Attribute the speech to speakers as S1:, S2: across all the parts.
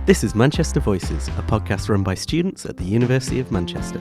S1: This is Manchester Voices, a podcast run by students at the University of Manchester.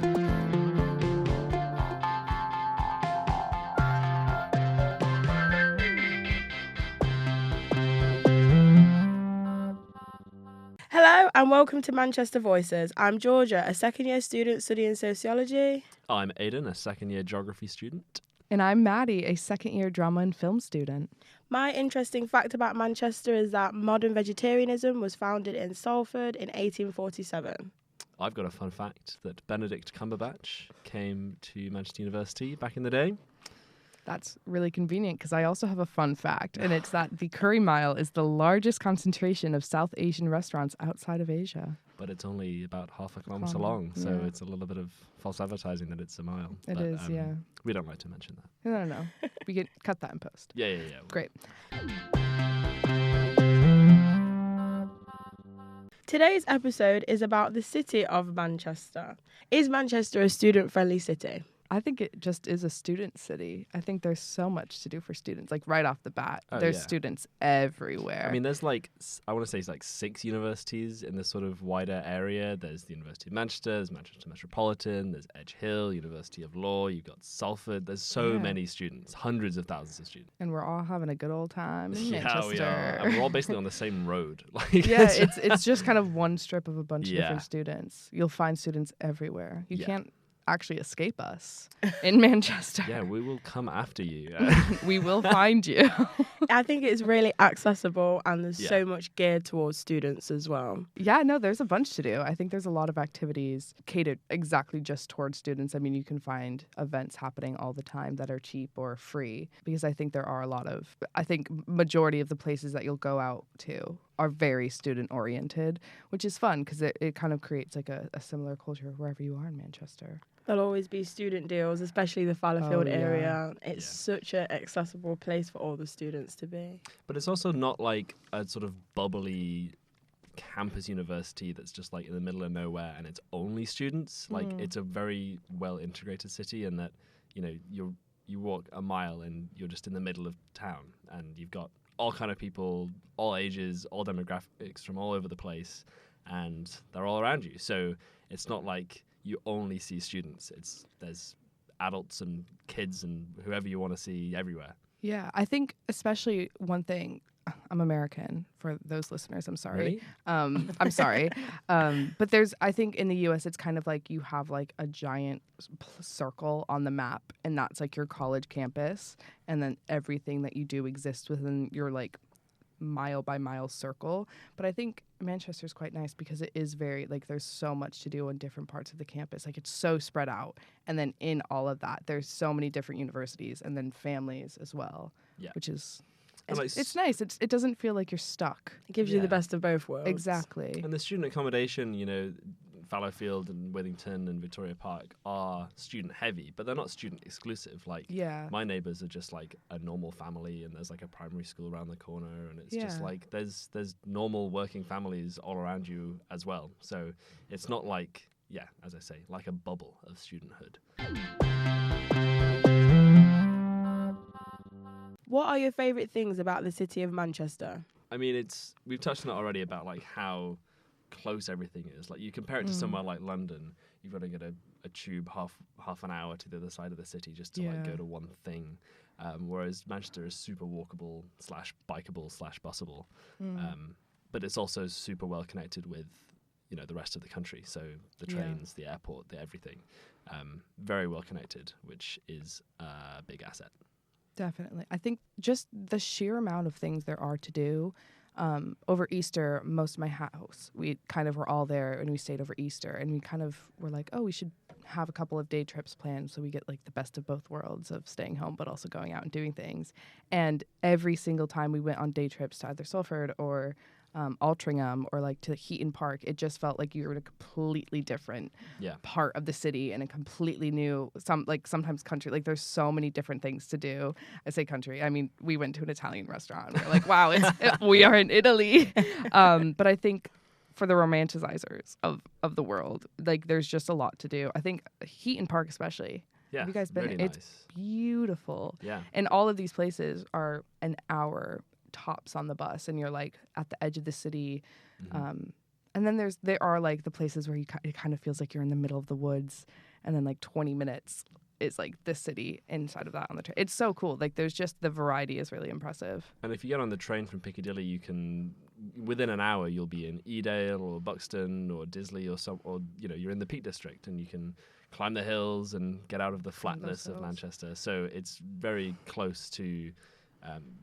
S2: Hello and welcome to Manchester Voices. I'm Georgia, a second-year student studying sociology.
S3: I'm Aidan, a second-year geography student.
S4: And I'm Madi, a second-year drama and film student.
S2: My interesting fact about Manchester is that modern vegetarianism was founded in Salford in 1847.
S3: I've got a fun fact that Benedict Cumberbatch came to Manchester University back in the day.
S4: That's really convenient because I also have a fun fact, and it's that the Curry Mile is the largest concentration of South Asian restaurants outside of Asia.
S3: But it's only about half a kilometre long, so it's a little bit of false advertising that it's a mile.
S4: It is, yeah.
S3: We don't like to mention that.
S4: No. We can cut that in post.
S3: Yeah.
S4: Great.
S2: Today's episode is about the city of Manchester. Is Manchester a student-friendly city?
S4: I think it just is a student city. I think there's so much to do for students. Like right off the bat, there's students everywhere.
S3: I mean, there's I want to say it's 6 universities in this sort of wider area. There's the University of Manchester, there's Manchester Metropolitan, there's Edge Hill, University of Law, you've got Salford. There's so many students, hundreds of thousands of students.
S4: And we're all having a good old time in Manchester.
S3: We are. And we're all basically on the same road.
S4: It's just kind of one strip of a bunch of different students. You'll find students everywhere. You can't actually escape us in Manchester.
S3: Yeah, we will come after you.
S4: We will find you.
S2: I think it's really accessible and there's so much geared towards students as well.
S4: Yeah, no, there's a bunch to do. I think there's a lot of activities catered exactly just towards students. I mean, you can find events happening all the time that are cheap or free because I think there are I think majority of the places that you'll go out to are very student-oriented, which is fun because it kind of creates like a similar culture wherever you are in Manchester.
S2: There'll always be student deals, especially the Fallowfield area. It's such an accessible place for all the students to be.
S3: But it's also not like a sort of bubbly campus university that's just like in the middle of nowhere and it's only students. Like it's a very well integrated city in that, you know, you walk a mile and you're just in the middle of town and you've got all kind of people, all ages, all demographics from all over the place, and they're all around you. So it's not like you only see students. There's adults and kids and whoever you want to see everywhere.
S4: Yeah, I think especially one thing, I'm American for those listeners, I'm sorry.
S3: Really?
S4: I'm sorry. But I think in the US, it's kind of like you have like a giant circle on the map and that's like your college campus. And then everything that you do exists within your like mile by mile circle. But I think Manchester's quite nice because it is very like there's so much to do on different parts of the campus. Like it's so spread out. And then in all of that, there's so many different universities and then families as well, which is... It's nice. It doesn't feel like you're stuck.
S2: It gives you the best of both worlds.
S4: Exactly.
S3: And the student accommodation, you know, Fallowfield and Withington and Victoria Park are student heavy, but they're not student exclusive. Like my neighbours are just like a normal family and there's like a primary school around the corner and it's just like there's normal working families all around you as well. So it's not like, as I say, like a bubble of studenthood.
S2: What are your favourite things about the city of Manchester?
S3: I mean, we've touched on it already about like how close everything is. Like you compare it to somewhere like London, you've got to get a tube half an hour to the other side of the city just to like go to one thing. Whereas Manchester is super walkable / bikeable / busable. But it's also super well connected with, you know, the rest of the country. So the trains, the airport, the everything. Very well connected, which is a big asset.
S4: Definitely. I think just the sheer amount of things there are to do. Over Easter, most of my house, we kind of were all there and we stayed over Easter and we kind of were like, we should have a couple of day trips planned so we get like the best of both worlds of staying home but also going out and doing things. And every single time we went on day trips to either Salford or Altrincham or like to Heaton Park, it just felt like you were in a completely different part of the city and a completely new, sometimes country. Like there's so many different things to do. I say country, I mean we went to an Italian restaurant. We're like, wow, we are in Italy. But I think for the romanticizers of the world, like there's just a lot to do. I think Heaton Park especially.
S3: Yeah,
S4: have you guys been?
S3: really
S4: It's
S3: nice.
S4: Beautiful.
S3: Yeah,
S4: and all of these places are an hour tops on the bus and you're like at the edge of the city. And then there are like the places where it kind of feels like you're in the middle of the woods, and then like 20 minutes is like the city inside of that on the train. It's so cool. Like there's just the variety is really impressive.
S3: And if you get on the train from Piccadilly, you can within an hour you'll be in Edale or Buxton or Disley or you're in the Peak District, and you can climb the hills and get out of the flatness of Manchester. So it's very close to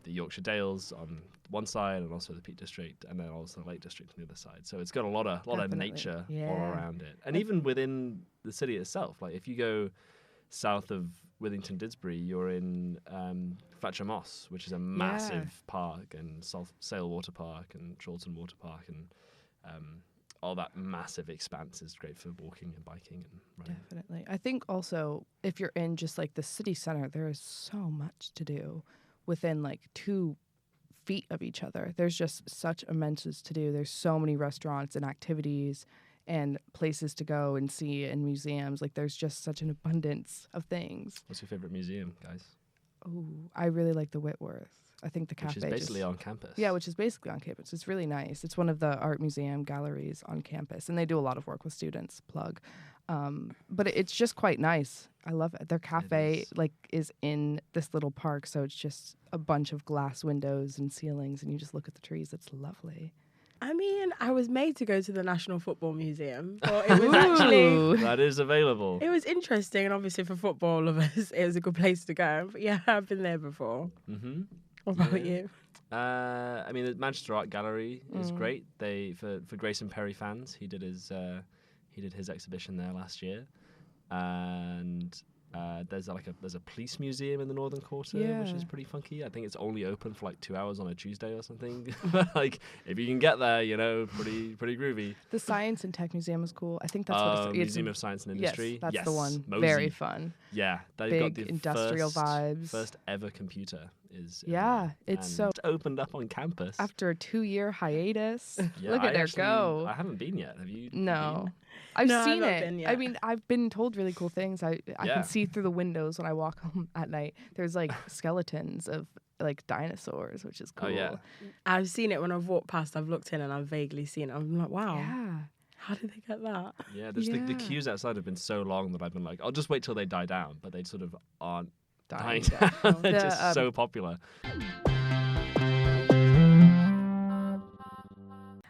S3: the Yorkshire Dales on one side, and also the Peak District, and then also the Lake District on the other side. So it's got a lot of nature all around it, and even within the city itself. Like if you go south of Withington Didsbury, you're in Fletcher Moss, which is a massive park, and Sale Water Park and Chorlton Water Park, and all that massive expanse is great for walking and biking and running.
S4: Definitely. I think also if you're in just like the city center, there is so much to do within like 2 feet of each other. There's just such immense to do. There's so many restaurants and activities and places to go and see and museums. Like there's just such an abundance of things.
S3: What's your favorite museum, guys?
S4: Oh, I really like the Whitworth. I think the cafe
S3: Which is basically on campus.
S4: Yeah, which is basically on campus. It's really nice. It's one of the art museum galleries on campus, and they do a lot of work with students. Plug. But it's just quite nice. I love it. Their cafe is in this little park, so it's just a bunch of glass windows and ceilings, and you just look at the trees. It's lovely.
S2: I mean, I was made to go to the National Football Museum, but it was actually...
S3: That is available.
S2: It was interesting, and obviously for football lovers, it was a good place to go. But yeah, I've been there before.
S3: Mm-hmm.
S2: What about you?
S3: I mean, the Manchester Art Gallery is great. For Grayson Perry fans, he did his exhibition there last year, and there's a police museum in the Northern Quarter, which is pretty funky. I think it's only open for like 2 hours on a Tuesday or something. Like if you can get there, pretty groovy.
S4: The Science and Tech Museum is cool. I think that's what it's
S3: Museum of Science and Industry.
S4: Yes, that's the one.
S3: Mosey.
S4: Very fun.
S3: Yeah, they've
S4: big
S3: got the
S4: industrial vibes.
S3: First ever computer is
S4: it's so
S3: opened up on campus
S4: after a 2-year hiatus.
S3: Yeah,
S4: Look at her go.
S3: I haven't been yet. Have you?
S4: No.
S3: Been?
S4: I've seen
S2: not
S4: it.
S2: been yet.
S4: I mean, I've been told really cool things. I can see through the windows when I walk home at night. There's like skeletons of like dinosaurs, which is cool.
S3: Oh yeah.
S2: I've seen it when I've walked past. I've looked in and I've vaguely seen it. I'm like, wow.
S4: Yeah.
S2: How did they get that?
S3: Yeah, the queues outside have been so long that I've been like, I'll just wait till they die down, but they sort of aren't dying down. They're just so popular.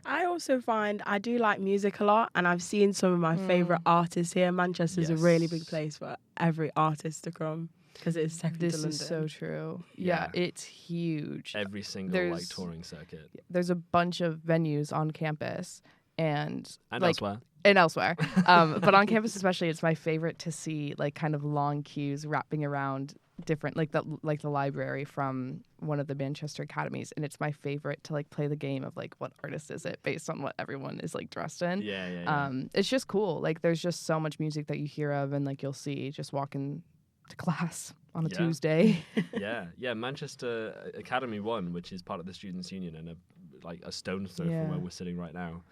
S2: I also find I do like music a lot, and I've seen some of my favourite artists here. Manchester's a really big place for every artist to come because it is second to London.
S4: This is so true. Yeah, it's huge.
S3: Every single touring circuit.
S4: There's a bunch of venues on campus and
S3: elsewhere.
S4: And elsewhere. But on campus especially, it's my favorite to see like kind of long queues wrapping around different like the library from one of the Manchester academies, and it's my favorite to like play the game of like what artist is it based on what everyone is like dressed in.
S3: Yeah.
S4: It's just cool. Like there's just so much music that you hear of and like you'll see just walking to class on a Tuesday.
S3: yeah. Manchester Academy 1, which is part of the Students' Union and a stone's throw from where we're sitting right now.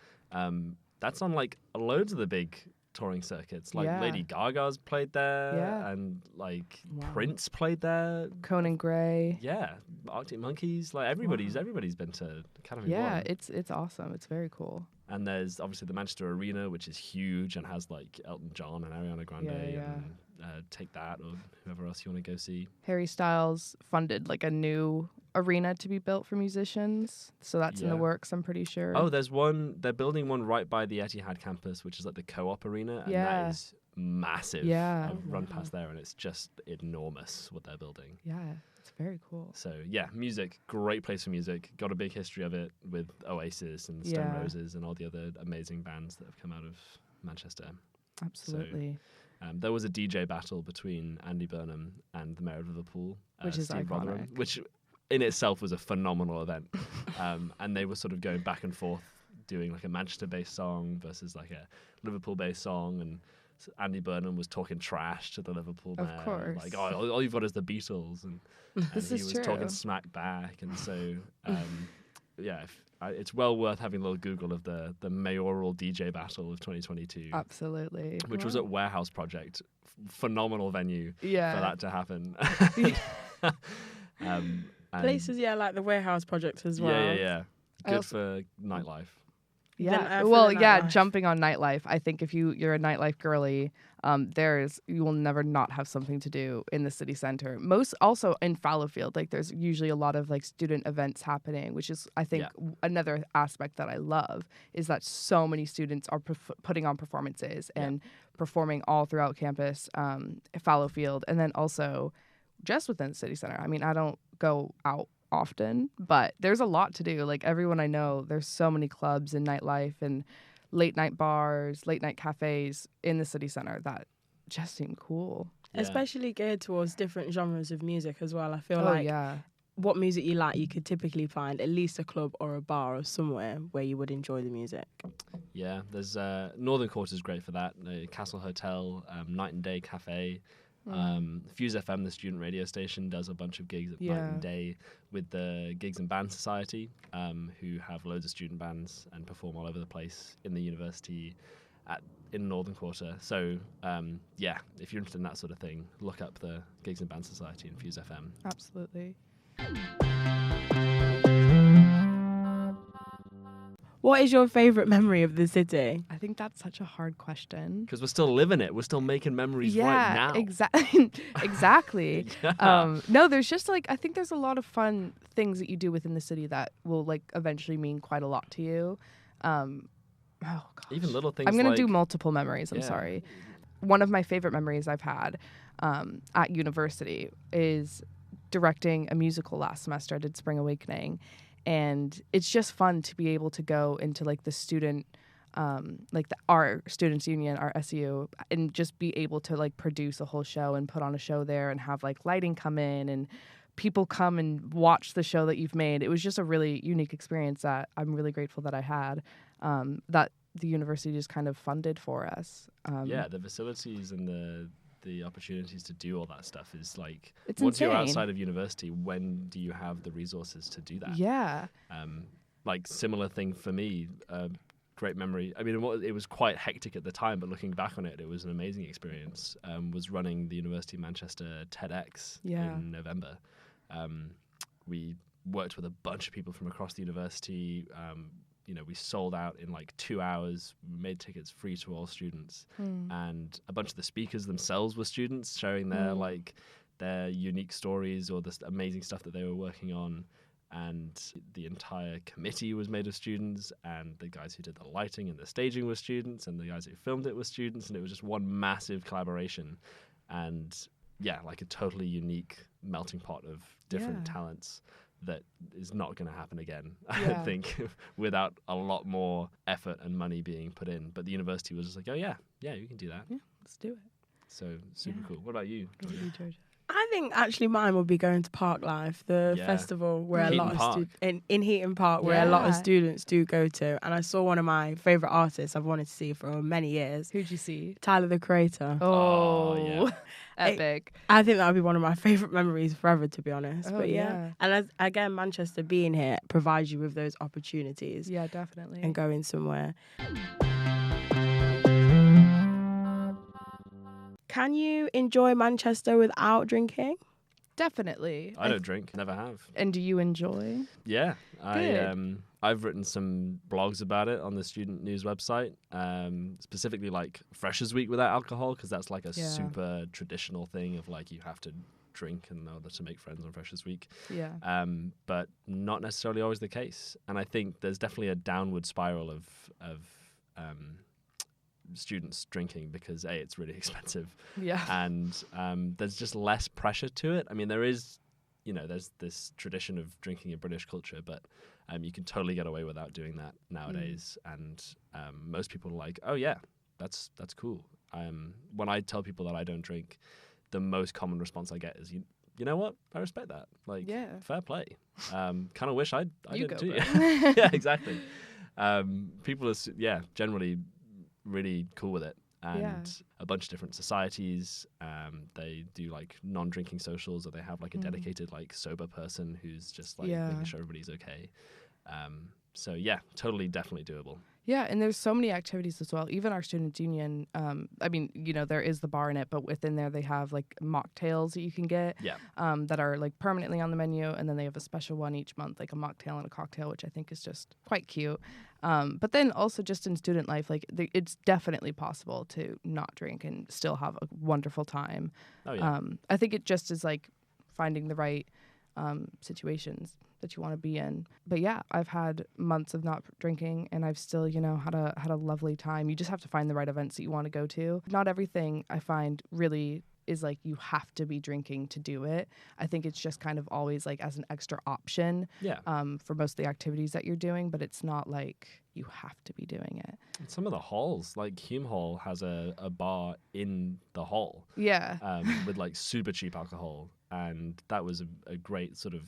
S3: That's on like loads of the big touring circuits. Like Lady Gaga's played there, and like Prince played there.
S4: Conan Gray.
S3: Yeah, Arctic Monkeys. Like everybody's been to Academy 1.
S4: Yeah, it's awesome. It's very cool.
S3: And there's obviously the Manchester Arena, which is huge and has like Elton John and Ariana Grande and Take That or whoever else you want to go see.
S4: Harry Styles funded like a new arena to be built for musicians, so that's in the works, I'm pretty sure.
S3: Oh, there's one. They're building one right by the Etihad campus, which is like the Co-op Arena, and that is massive.
S4: Yeah,
S3: I've run past there, and it's just enormous what they're building.
S4: Yeah. It's very cool.
S3: So yeah, music, great place for music. Got a big history of it with Oasis and Stone Roses and all the other amazing bands that have come out of Manchester.
S4: Absolutely.
S3: So, there was a DJ battle between Andy Burnham and the Mayor of Liverpool,
S4: which is
S3: Steve
S4: iconic.
S3: Rotherham, which in itself was a phenomenal event. And they were sort of going back and forth, doing like a Manchester-based song versus like a Liverpool-based song, and Andy Burnham was talking trash to the Liverpool mayor.
S4: Of course.
S3: Like, oh, all you've got is the Beatles. And
S4: this
S3: he
S4: is
S3: was
S4: true.
S3: talking smack back. And so, it's well worth having a little Google of the mayoral DJ battle of 2022.
S4: Absolutely.
S3: Which was at Warehouse Project. Phenomenal venue for that to happen.
S2: Places, like the Warehouse Project as well.
S3: Yeah. Good for nightlife.
S4: Yeah.
S2: for
S4: Well,
S2: the
S4: yeah,
S2: nightlife.
S4: jumping on nightlife. I think if you're a nightlife girly, you will never not have something to do in the city center. Most also in Fallowfield, like there's usually a lot of like student events happening, which is I think another aspect that I love is that so many students are putting on performances and performing all throughout campus, Fallowfield, and then also just within the city center. I mean, I don't go out often, but there's a lot to do. Like everyone I know, there's so many clubs and nightlife and late night bars, late night cafes in the city center that just seem cool.
S3: Yeah.
S2: Especially geared towards different genres of music as well. I feel like what music you like, you could typically find at least a club or a bar or somewhere where you would enjoy the music.
S3: Yeah, there's Northern Quarter is great for that. Castle Hotel, Night and Day Cafe. Fuse FM, the student radio station, does a bunch of gigs at night and day with the Gigs and Band Society, who have loads of student bands and perform all over the place in the university in Northern Quarter. So, if you're interested in that sort of thing, look up the Gigs and Band Society and Fuse FM.
S4: Absolutely.
S2: What is your favourite memory of the city?
S4: I think that's such a hard question.
S3: Because we're still living it. We're still making memories right now.
S4: Exactly. No, there's just like, I think there's a lot of fun things that you do within the city that will like eventually mean quite a lot to you. Oh gosh.
S3: Even little things
S4: I'm going to
S3: like,
S4: do multiple memories. I'm sorry. One of my favorite memories I've had at university is directing a musical last semester. I did Spring Awakening. And it's just fun to be able to go into like the student, our students union, our SU, and just be able to like produce a whole show and put on a show there and have like lighting come in and people come and watch the show that you've made. It was just a really unique experience that I'm really grateful that I had, that the university just kind of funded for us.
S3: The facilities and the opportunities to do all that stuff is like,
S4: it's
S3: once
S4: insane.
S3: You're outside of university, when do you have the resources to do that?
S4: Yeah.
S3: Like similar thing for me, great memory. I mean, it was quite hectic at the time, but looking back on it, it was an amazing experience. Was running the University of Manchester TEDx in November. We worked with a bunch of people from across the university. We sold out in like 2 hours, made tickets free to all students. And a bunch of the speakers themselves were students sharing their unique stories or the amazing stuff that they were working on. And the entire committee was made of students, and the guys who did the lighting and the staging were students, and the guys who filmed it were students, and it was just one massive collaboration. And like a totally unique melting pot of different talents that is not going to happen again, I think, without a lot more effort and money being put in. But the university was just like, oh, yeah, you can do that.
S4: Yeah, let's do it.
S3: So super cool. What about you?
S4: What about you, Georgia?
S2: I think actually mine would be going to Park Life, the festival where
S3: Heaton
S2: a lot of
S3: Park.
S2: in Heaton Park, where a lot of students do go to. And I saw one of my favourite artists I've wanted to see for many years.
S4: Who'd you see?
S2: Tyler, the Creator.
S3: Oh,
S4: Epic.
S2: I think that would be one of my favourite memories forever, to be honest.
S4: Oh,
S2: But
S4: yeah.
S2: And again, Manchester being here provides you with those opportunities.
S4: Yeah, definitely.
S2: And going somewhere. Can you enjoy Manchester without drinking?
S4: Definitely.
S3: I don't drink, never have.
S4: And do you enjoy?
S3: Yeah,
S4: Good.
S3: I've written some blogs about it on the student news website, specifically like Freshers Week without alcohol, because that's like a super traditional thing of like you have to drink in order to make friends on Freshers Week.
S4: Yeah.
S3: But not necessarily always the case. And I think there's definitely a downward spiral of students drinking because it's really expensive.
S4: Yeah.
S3: And there's just less pressure to it. I mean, there is, there's this tradition of drinking in British culture, but you can totally get away without doing that nowadays. And most people are like, oh yeah, that's cool. When I tell people that I don't drink, the most common response I get is, you know what? I respect that. Like, fair play. Kind of wish I didn't too. Yeah, exactly. People are, generally really cool with it. And a bunch of different societies, they do like non-drinking socials, or they have like a dedicated like sober person who's just like making sure everybody's okay. So yeah, totally, definitely doable.
S4: Yeah, and there's so many activities as well. Even our students' union, I mean, there is the bar in it, but within there they have like mocktails that you can get that are like permanently on the menu, and then they have a special one each month, like a mocktail and a cocktail, which I think is just quite cute. But then also just in student life, like it's definitely possible to not drink and still have a wonderful time.
S3: Oh yeah.
S4: I think it just is like finding the right situations that you want to be in. But yeah, I've had months of not drinking, and I've still, had a lovely time. You just have to find the right events that you want to go to. Not everything I find really is like you have to be drinking to do it. I think it's just kind of always like as an extra option for most of the activities that you're doing, but it's not like you have to be doing it.
S3: Some of the halls, like Hume Hall has a bar in the hall.
S4: Yeah.
S3: With like super cheap alcohol. And that was a great sort of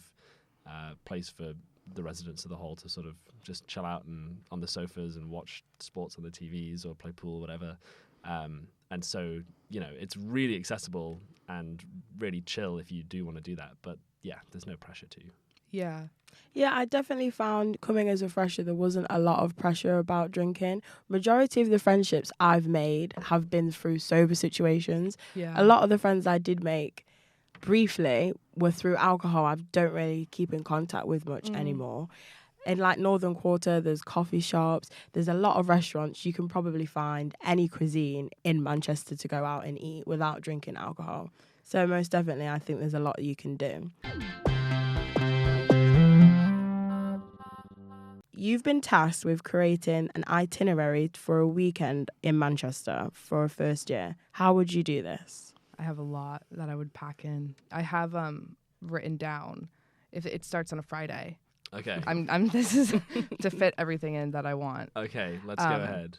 S3: place for the residents of the hall to sort of just chill out and on the sofas and watch sports on the TVs or play pool, whatever. And so, it's really accessible and really chill if you do want to do that. But yeah, there's no pressure to.
S4: Yeah.
S2: Yeah, I definitely found coming as a fresher, there wasn't a lot of pressure about drinking. Majority of the friendships I've made have been through sober situations.
S4: Yeah.
S2: A lot of the friends I did make briefly were through alcohol. I don't really keep in contact with much anymore. In like Northern Quarter, there's coffee shops. There's a lot of restaurants. You can probably find any cuisine in Manchester to go out and eat without drinking alcohol. So most definitely, I think there's a lot you can do. You've been tasked with creating an itinerary for a weekend in Manchester for a first year. How would you do this?
S4: I have a lot that I would pack in. I have written down if it starts on a Friday.
S3: Okay.
S4: I'm this is to fit everything in that I want.
S3: Okay, let's go ahead.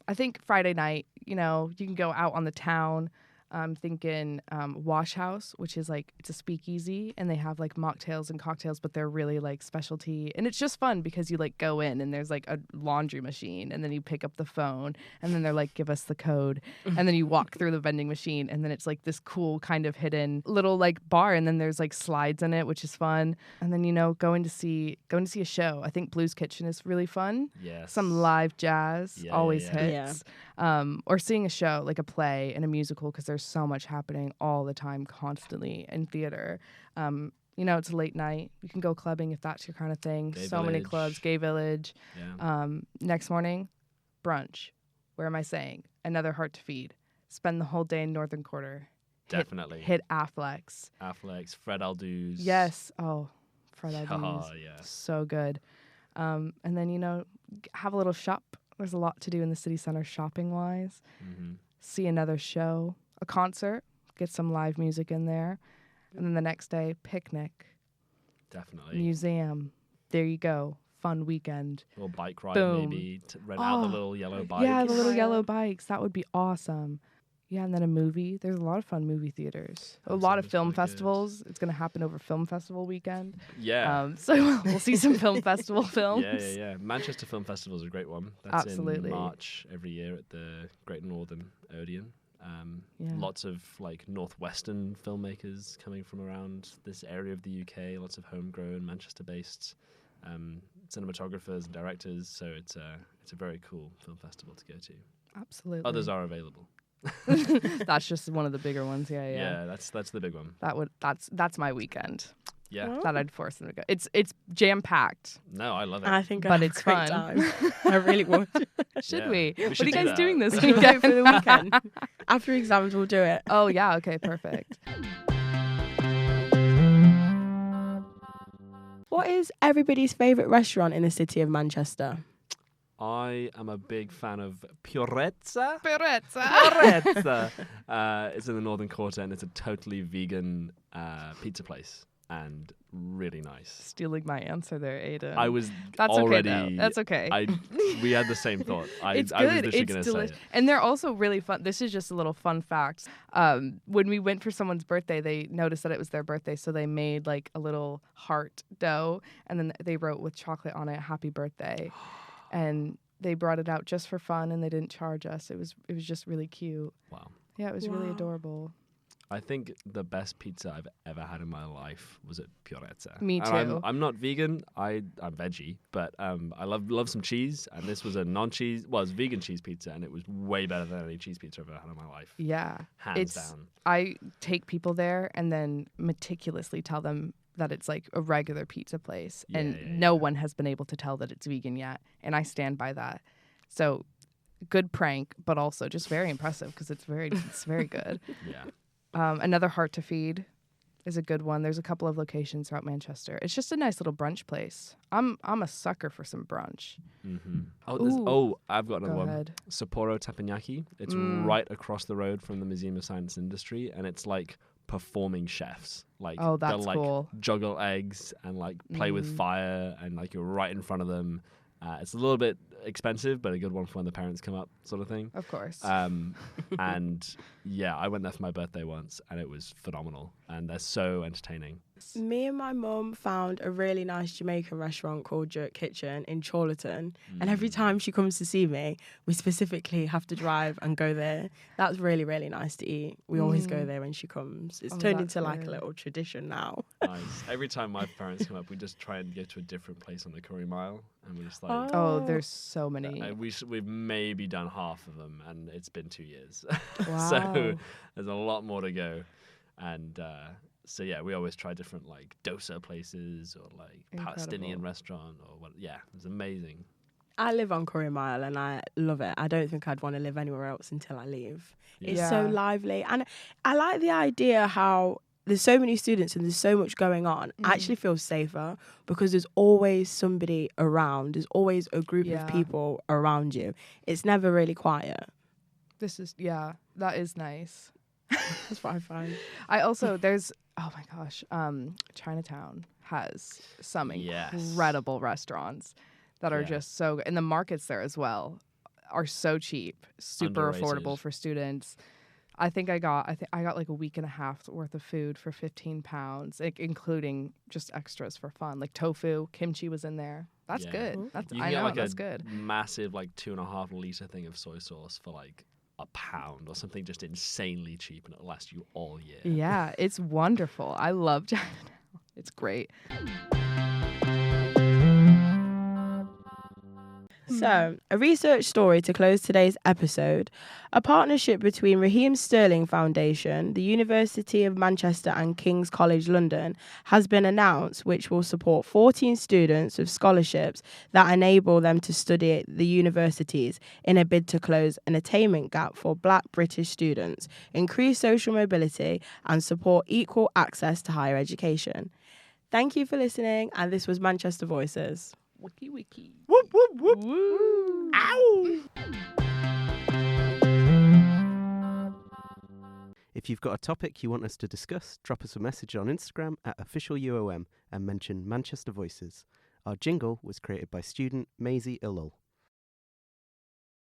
S4: I think Friday night, you can go out on the town. I'm thinking Wash House, which is like, it's a speakeasy, and they have like mocktails and cocktails, but they're really like specialty. And it's just fun because you like go in and there's like a laundry machine, and then you pick up the phone, and then they're like, give us the code. And then you walk through the vending machine, and then it's like this cool kind of hidden little like bar, and then there's like slides in it, which is fun. And then, going to see a show. I think Blues Kitchen is really fun.
S3: Yes.
S4: Some live jazz always hits.
S2: Yeah.
S4: Or seeing a show, like a play and a musical, because there's so much happening all the time, constantly in theater. It's a late night. You can go clubbing if that's your kind of thing.
S3: Gay
S4: so many
S3: Village.
S4: clubs, Gay Village.
S3: Yeah.
S4: Next morning, brunch. Where am I saying? Another Heart to Feed. Spend the whole day in Northern Quarter.
S3: Definitely.
S4: Hit Affleck's.
S3: Fred Aldu's.
S4: Yes. Oh, Fred Aldu's.
S3: Oh, yeah.
S4: So good. And then, have a little shop. There's a lot to do in the city center shopping-wise.
S3: Mm-hmm.
S4: See another show, a concert, get some live music in there. And then the next day, picnic,
S3: Definitely.
S4: museum. There you go. Fun weekend.
S3: Little bike ride,
S4: Boom.
S3: maybe. Rent out the little yellow bikes.
S4: Yeah, the little
S2: Yeah.
S4: yellow bikes. That would be awesome. Yeah, and then a movie. There's a lot of fun movie theaters. A lot of
S3: sounds
S4: film
S3: quite good.
S4: festivals. It's going to happen over Film Festival weekend.
S3: Yeah.
S4: So we'll see some film festival films.
S3: Yeah. Manchester Film Festival is a great one. That's
S4: Absolutely.
S3: in March every year at the Great Northern Odeon.
S4: Yeah.
S3: Lots of like northwestern filmmakers coming from around this area of the UK. Lots of homegrown Manchester-based cinematographers and directors. So it's a very cool film festival to go to.
S4: Absolutely.
S3: Others are available.
S4: That's just one of the bigger ones. Yeah.
S3: That's the big one.
S4: That's my weekend.
S3: Yeah.
S4: That I'd force them to go. It's jam packed.
S3: No, I love it.
S2: I think
S4: But
S2: I'll have
S4: it's
S2: a great
S4: fun.
S2: time. I really would.
S4: Should
S3: Yeah.
S4: we?
S3: We
S4: What
S3: should
S4: are you
S3: do
S4: guys
S3: that.
S4: doing this
S2: We'll do it
S4: weekend?
S2: for the weekend. After exams, we'll do it.
S4: Oh yeah. Okay. Perfect.
S2: What is everybody's favourite restaurant in the city of Manchester?
S3: I am a big fan of Purezza.
S4: Purezza.
S3: It's in the Northern Quarter, and it's a totally vegan pizza place, and really nice.
S4: Stealing my answer there, Aidan.
S3: I was
S4: That's
S3: already.
S4: okay though. That's okay.
S3: We had the same thought.
S4: It's
S3: I was
S4: good.
S3: literally
S4: It's
S3: going to say
S4: delicious.
S3: it.
S4: And they're also really fun. This is just a little fun fact. When we went for someone's birthday, they noticed that it was their birthday, so they made like a little heart dough, and then they wrote with chocolate on it, "Happy Birthday." And they brought it out just for fun, and they didn't charge us. It was just really cute.
S3: Wow.
S4: Yeah, it was really
S2: Wow.
S4: adorable.
S3: I think the best pizza I've ever had in my life was at Piorezza.
S4: Me
S3: And
S4: too.
S3: I'm not vegan. I'm veggie, but I love some cheese. And this was a non-cheese, well, it's vegan cheese pizza, and it was way better than any cheese pizza I've ever had in my life.
S4: Yeah.
S3: Hands down.
S4: I take people there and then meticulously tell them that it's like a regular pizza place, and no one has been able to tell that it's vegan yet, and I stand by that. So good prank, but also just very impressive because it's very good.
S3: Yeah.
S4: Another Heart to Feed is a good one. There's a couple of locations throughout Manchester. It's just a nice little brunch place. I'm a sucker for some brunch.
S3: Mm-hmm. I've got another
S4: Go
S3: one.
S4: ahead.
S3: Sapporo Teppanyaki. It's right across the road from the Museum of Science and Industry, and it's like performing chefs. Like
S4: Oh, that's
S3: they'll like
S4: cool.
S3: juggle eggs and like play with fire, and like you're right in front of them. It's a little bit expensive, but a good one for when the parents come up, sort of thing.
S4: Of course.
S3: And yeah, I went there for my birthday once, and it was phenomenal. And they're so entertaining.
S2: Me and my mum found a really nice Jamaican restaurant called Jerk Kitchen in Chorlton. And every time she comes to see me, we specifically have to drive and go there. That's really, really nice to eat. We always go there when she comes. It's turned
S4: that's
S2: into like a
S4: good.
S2: little tradition now.
S3: Nice. Every time my parents come up, we just try and go to a different place on the Curry Mile, and we're just like,
S4: oh, there's so many.
S3: we've maybe done half of them, and it's been 2 years.
S4: Wow.
S3: So there's a lot more to go. And so yeah, we always try different like dosa places or like Palestinian
S4: Incredible.
S3: restaurant or what. Yeah, it's amazing.
S2: I live on Curry Mile and I love it. I don't think I'd want to live anywhere else until I leave. It's so
S4: Yeah.
S2: lively. And I like the idea how there's so many students and there's so much going on. I actually feel safer because there's always somebody around. There's always a group
S4: Yeah.
S2: of people around you. It's never really quiet.
S4: That is nice.
S2: That's what I find.
S4: I also, oh my gosh, Chinatown has some
S3: Yes.
S4: incredible restaurants that are
S3: Yeah.
S4: just so good. And the markets there as well are so cheap, super
S3: Underrated.
S4: affordable for students. I think I got like a week and a half worth of food for £15, like, including just extras for fun, like tofu, kimchi was in there. That's
S3: Yeah.
S4: good. That's
S3: You
S4: I
S3: can get
S4: know
S3: like
S4: that's
S3: a
S4: good.
S3: massive like 2.5 liter thing of soy sauce for like £1 or something just insanely cheap, and it'll last you all year.
S4: Yeah, it's wonderful. I love Chinatown. It's great.
S2: So, a research story to close today's episode. A partnership between Raheem Sterling Foundation, the University of Manchester and King's College London has been announced, which will support 14 students with scholarships that enable them to study at the universities in a bid to close an attainment gap for Black British students, increase social mobility and support equal access to higher education. Thank you for listening, and this was Manchester Voices.
S4: Wiki wiki.
S2: Whoop, whoop, whoop. Woo. Ow!
S1: If you've got a topic you want us to discuss, drop us a message on Instagram at officialuom and mention Manchester Voices. Our jingle was created by student Maisie Illul.